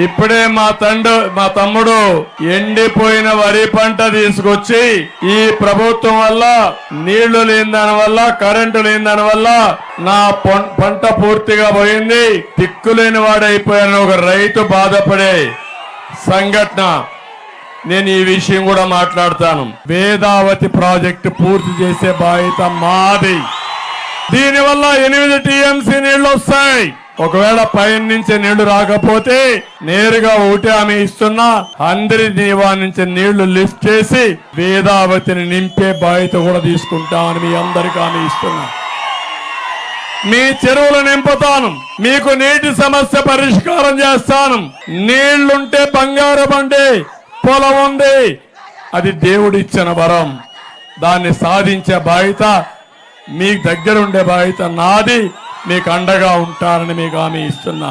ఇప్పుడే మా తమ్ముడు ఎండిపోయిన వరి పంట తీసుకొచ్చి ఈ ప్రభుత్వం వల్ల నీళ్లు లేని దాని వల్ల కరెంటు లేని దాని వల్ల నా పంట పూర్తిగా పోయింది, దిక్కులేని వాడైపోయాను ఒక రైతు బాధపడే సంఘటన. నేను ఈ విషయం కూడా మాట్లాడతాను. వేదావతి ప్రాజెక్టు పూర్తి చేసే బాధ్యత మాది. దీనివల్ల 8 టీఎంసీ నీళ్లు వస్తాయి. ఒకవేళ పైన నుంచి నీళ్లు రాకపోతే నేరుగా ఒకటి హామీ ఇస్తున్నా, అందరి దీవా నుంచి నీళ్లు లిఫ్ట్ చేసి వేదావతిని నింపే బాధ్యత కూడా తీసుకుంటామని మీ అందరికీ హామీ ఇస్తున్నా. మీ చెరువులు నింపుతాను, మీకు నీటి సమస్య పరిష్కారం చేస్తాను. నీళ్లుంటే బంగారం అంటే పొలం ఉంది, అది దేవుడిచ్చిన వరం. దాన్ని సాధించే బాధ్యత మీ దగ్గర ఉండే బాధ్యత నాది. మీకు అండగా ఉంటానని మీకు హామీ ఇస్తున్నా.